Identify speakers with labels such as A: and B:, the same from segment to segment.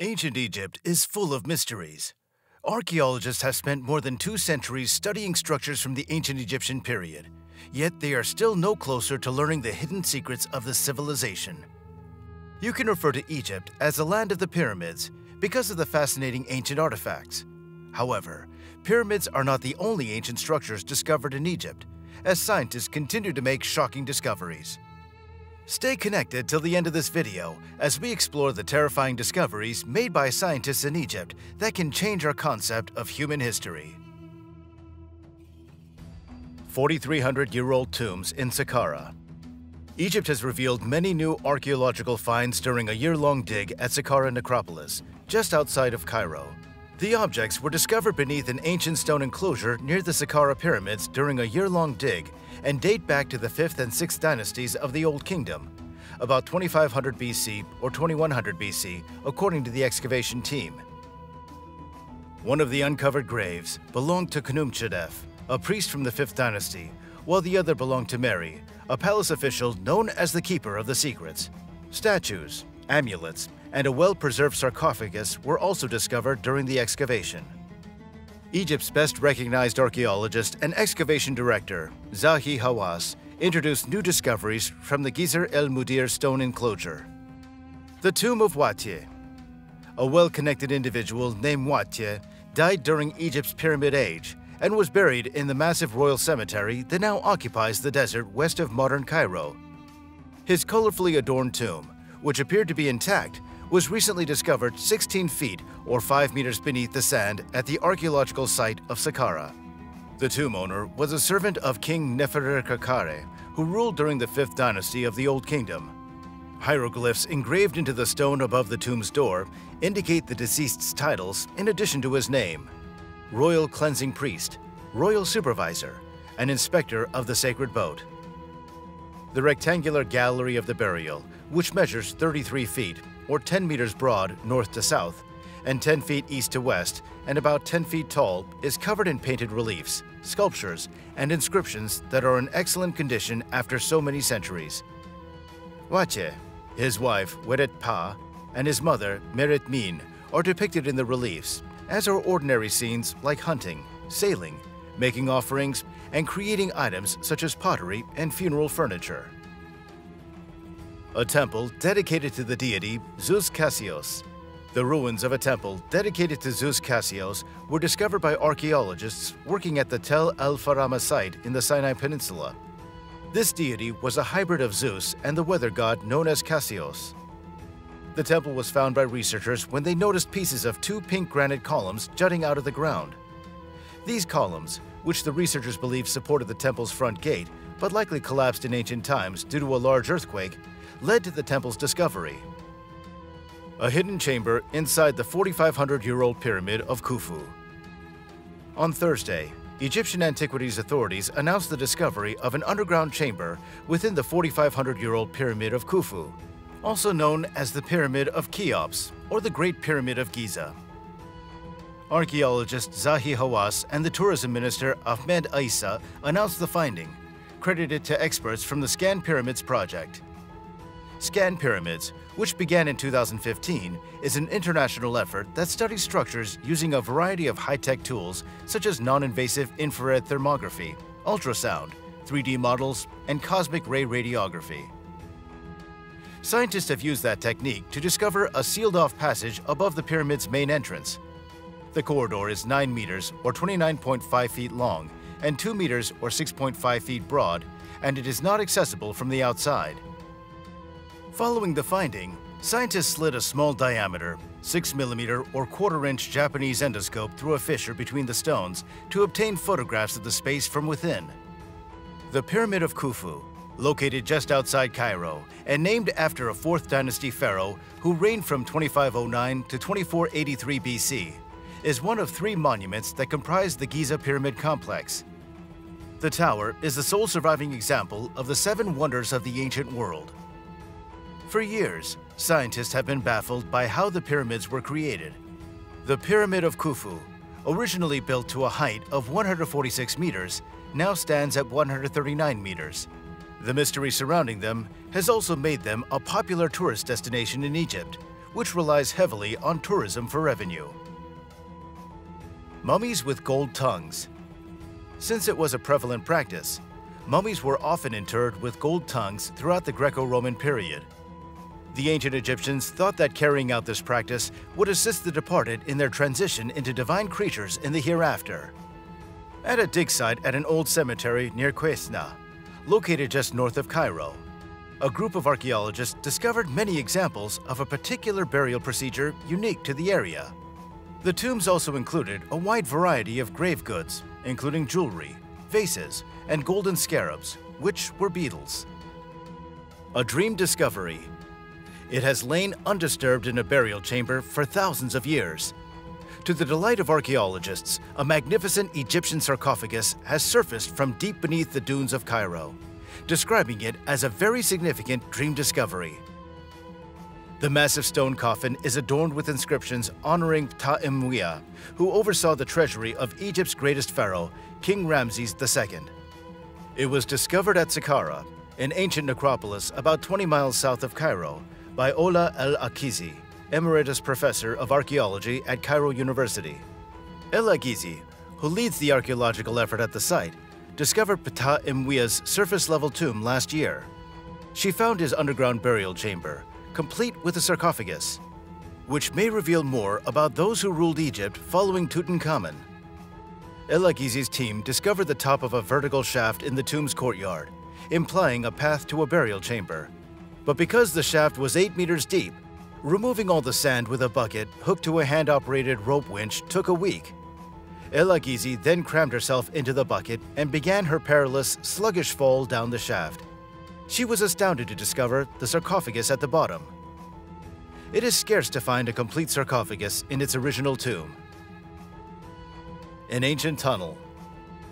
A: Ancient Egypt is full of mysteries. Archaeologists have spent more than 2 centuries studying structures from the ancient Egyptian period, yet they are still no closer to learning the hidden secrets of this civilization. You can refer to Egypt as the land of the pyramids because of the fascinating ancient artifacts. However, pyramids are not the only ancient structures discovered in Egypt, as scientists continue to make shocking discoveries. Stay connected till the end of this video as we explore the terrifying discoveries made by scientists in Egypt that can change our concept of human history. 4,300-year-old tombs in Saqqara. Egypt has revealed many new archaeological finds during a year-long dig at Saqqara necropolis, just outside of Cairo. The objects were discovered beneath an ancient stone enclosure near the Saqqara pyramids during a year-long dig and date back to the 5th and 6th dynasties of the Old Kingdom, about 2500 BC or 2100 BC, according to the excavation team. One of the uncovered graves belonged to Khnumchadef, a priest from the 5th dynasty, while the other belonged to Mary, a palace official known as the Keeper of the Secrets. Statues, amulets, and a well-preserved sarcophagus were also discovered during the excavation. Egypt's best recognized archaeologist and excavation director, Zeus-Kasios, introduced new discoveries from the Gizr el-Mudir stone enclosure. The tomb of Wahtiye. A well-connected individual named Wahtiye died during Egypt's Pyramid Age and was buried in the massive royal cemetery that now occupies the desert west of modern Cairo. His colorfully adorned tomb, which appeared to be intact, was recently discovered 16 feet or 5 meters beneath the sand at the archaeological site of Saqqara. The tomb owner was a servant of King Nefertari, who ruled during the 5th dynasty of the Old Kingdom. Hieroglyphs engraved into the stone above the tomb's door indicate the deceased's titles in addition to his name: Royal Cleansing Priest, Royal Supervisor, and Inspector of the Sacred Boat. The rectangular gallery of the burial, which measures 33 feet, or 10 meters broad north to south, and 10 feet east to west, and about 10 feet tall, is covered in painted reliefs, sculptures, and inscriptions that are in excellent condition after so many centuries. Wahtiye, his wife Weret-Pa, and his mother Meret-Min are depicted in the reliefs, as are ordinary scenes like hunting, sailing, making offerings, and creating items such as pottery and funeral furniture. A temple dedicated to the deity Zeus-Kasios. The ruins of a temple dedicated to Zeus-Kasios were discovered by archaeologists working at the Tel el-Farama site in the Sinai Peninsula. This deity was a hybrid of Zeus and the weather god known as Kasios. The temple was found by researchers when they noticed pieces of 2 pink granite columns jutting out of the ground. These columns, which the researchers believe supported the temple's front gate, but likely collapsed in ancient times due to a large earthquake, led to the temple's discovery. A hidden chamber inside the 4,500-year-old Pyramid of Khufu. On Thursday, Egyptian antiquities authorities announced the discovery of an underground chamber within the 4,500-year-old Pyramid of Khufu, also known as the Pyramid of Cheops or the Great Pyramid of Giza. Archaeologist Zeus-Kasios and the tourism minister Ahmed Issa announced the finding, credited to experts from the Scan Pyramids project. Scan Pyramids, which began in 2015, is an international effort that studies structures using a variety of high-tech tools such as non-invasive infrared thermography, ultrasound, 3D models, and cosmic ray radiography. Scientists have used that technique to discover a sealed-off passage above the pyramid's main entrance. The corridor is 9 meters or 29.5 feet long and 2 meters or 6.5 feet broad, and it is not accessible from the outside. Following the finding, scientists slid a small diameter, 6mm or 1/4-inch Japanese endoscope through a fissure between the stones to obtain photographs of the space from within. The Pyramid of Khufu, located just outside Cairo and named after a 4th dynasty pharaoh who reigned from 2509 to 2483 BC, is one of 3 monuments that comprise the Giza Pyramid complex. The tower is the sole surviving example of the 7 wonders of the ancient world. For years, scientists have been baffled by how the pyramids were created. The Pyramid of Khufu, originally built to a height of 146 meters, now stands at 139 meters. The mystery surrounding them has also made them a popular tourist destination in Egypt, which relies heavily on tourism for revenue. Mummies with gold tongues. Since it was a prevalent practice, mummies were often interred with gold tongues throughout the Greco-Roman period. The ancient Egyptians thought that carrying out this practice would assist the departed in their transition into divine creatures in the hereafter. At a dig site at an old cemetery near Quesna, located just north of Cairo, a group of archaeologists discovered many examples of a particular burial procedure unique to the area. The tombs also included a wide variety of grave goods, including jewelry, vases, and golden scarabs, which were beetles. A dream discovery. It has lain undisturbed in a burial chamber for thousands of years. To the delight of archaeologists, a magnificent Egyptian sarcophagus has surfaced from deep beneath the dunes of Cairo, describing it as a very significant dream discovery. The massive stone coffin is adorned with inscriptions honoring Ptah-em-wia, who oversaw the treasury of Egypt's greatest pharaoh, King Ramses II. It was discovered at Saqqara, an ancient necropolis about 20 miles south of Cairo, by Ola El-Akizi, Emeritus Professor of Archaeology at Cairo University. El-Akizi, who leads the archaeological effort at the site, discovered Ptah-em-wia's surface-level tomb last year. She found his underground burial chamber, complete with a sarcophagus, which may reveal more about those who ruled Egypt following Tutankhamun. El-Akizi's team discovered the top of a vertical shaft in the tomb's courtyard, implying a path to a burial chamber. But because the shaft was 8 meters deep, removing all the sand with a bucket hooked to a hand-operated rope winch took a week. El-Akizi then crammed herself into the bucket and began her perilous, sluggish fall down the shaft. She was astounded to discover the sarcophagus at the bottom. It is scarce to find a complete sarcophagus in its original tomb. An ancient tunnel.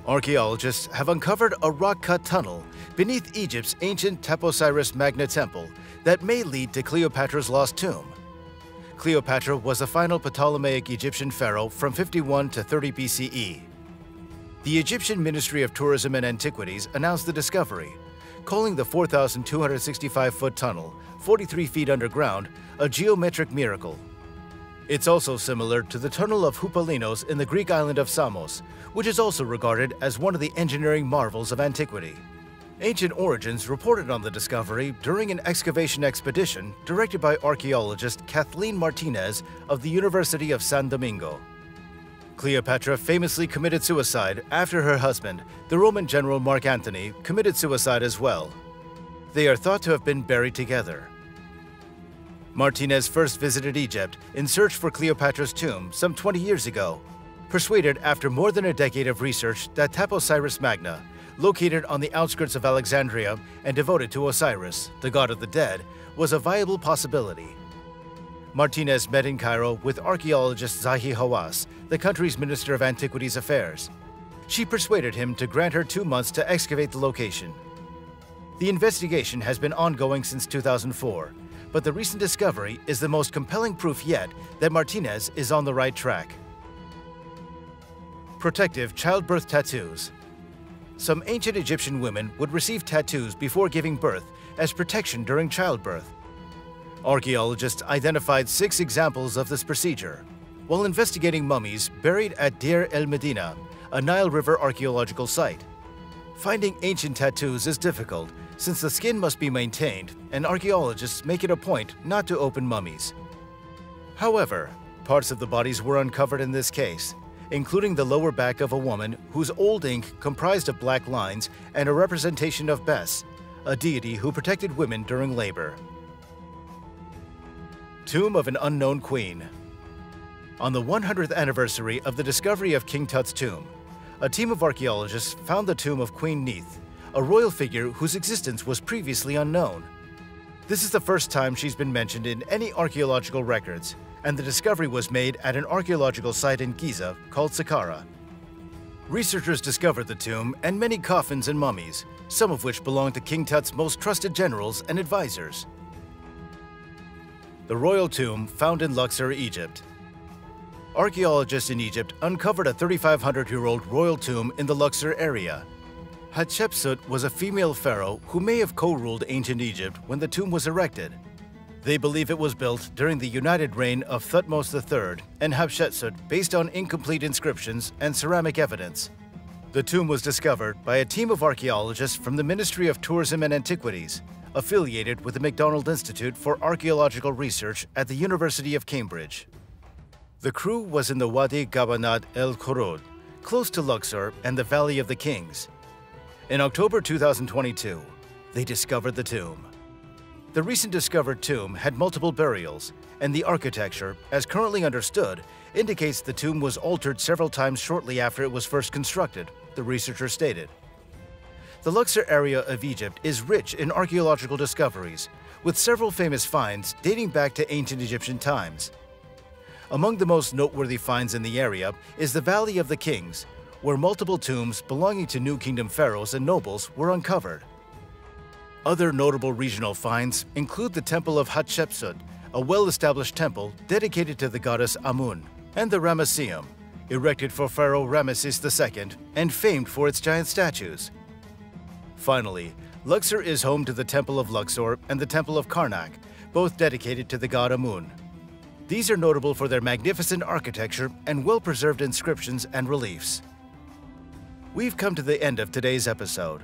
A: Archaeologists have uncovered a rock-cut tunnel beneath Egypt's ancient Taposiris Magna temple that may lead to Cleopatra's lost tomb. Cleopatra was the final Ptolemaic Egyptian pharaoh from 51 to 30 BCE. The Egyptian Ministry of Tourism and Antiquities announced the discovery, calling the 4,265-foot tunnel, 43 feet underground, a geometric miracle. It's also similar to the Tunnel of Hupalinos in the Greek island of Samos, which is also regarded as one of the engineering marvels of antiquity. Ancient Origins reported on the discovery during an excavation expedition directed by archaeologist Kathleen Martinez of the University of San Domingo. Cleopatra famously committed suicide after her husband, the Roman general Mark Antony, committed suicide as well. They are thought to have been buried together. Martinez first visited Egypt in search for Cleopatra's tomb some 20 years ago, persuaded after more than a decade of research that Taposiris Magna, located on the outskirts of Alexandria and devoted to Osiris, the god of the dead, was a viable possibility. Martinez met in Cairo with archaeologist Zahi Hawass, the country's Minister of Antiquities Affairs. She persuaded him to grant her 2 months to excavate the location. The investigation has been ongoing since 2004, but the recent discovery is the most compelling proof yet that Martinez is on the right track. Protective childbirth tattoos. Some ancient Egyptian women would receive tattoos before giving birth as protection during childbirth. Archaeologists identified 6 examples of this procedure while investigating mummies buried at Deir el-Medina, a Nile River archaeological site. Finding ancient tattoos is difficult since the skin must be maintained, and archaeologists make it a point not to open mummies. However, parts of the bodies were uncovered in this case, including the lower back of a woman whose old ink comprised of black lines and a representation of Bes, a deity who protected women during labor. Tomb of an unknown queen. On the 100th anniversary of the discovery of King Tut's tomb, a team of archaeologists found the tomb of Queen Neith, a royal figure whose existence was previously unknown. This is the first time she's been mentioned in any archaeological records, and the discovery was made at an archaeological site in Giza called Saqqara. Researchers discovered the tomb and many coffins and mummies, some of which belonged to King Tut's most trusted generals and advisors. The royal tomb found in Luxor, Egypt. Archaeologists in Egypt uncovered a 3,500-year-old royal tomb in the Luxor area. Hatshepsut was a female pharaoh who may have co-ruled ancient Egypt when the tomb was erected. They believe it was built during the united reign of Thutmose III and Hatshepsut based on incomplete inscriptions and ceramic evidence. The tomb was discovered by a team of archaeologists from the Ministry of Tourism and Antiquities, affiliated with the MacDonald Institute for Archaeological Research at the University of Cambridge. The crew was in the Wadi Gabanat el Khurud, close to Luxor and the Valley of the Kings. In October 2022, they discovered the tomb. The recent discovered tomb had multiple burials, and the architecture, as currently understood, indicates the tomb was altered several times shortly after it was first constructed, the researcher stated. The Luxor area of Egypt is rich in archaeological discoveries, with several famous finds dating back to ancient Egyptian times. Among the most noteworthy finds in the area is the Valley of the Kings, where multiple tombs belonging to New Kingdom pharaohs and nobles were uncovered. Other notable regional finds include the Temple of Hatshepsut, a well-established temple dedicated to the goddess Amun, and the Ramesseum, erected for Pharaoh Ramesses II and famed for its giant statues. Finally, Luxor is home to the Temple of Luxor and the Temple of Karnak, both dedicated to the god Amun. These are notable for their magnificent architecture and well-preserved inscriptions and reliefs. We've come to the end of today's episode.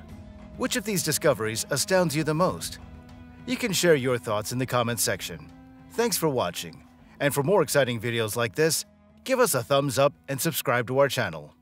A: Which of these discoveries astounds you the most? You can share your thoughts in the comments section. Thanks for watching, and for more exciting videos like this, give us a thumbs up and subscribe to our channel.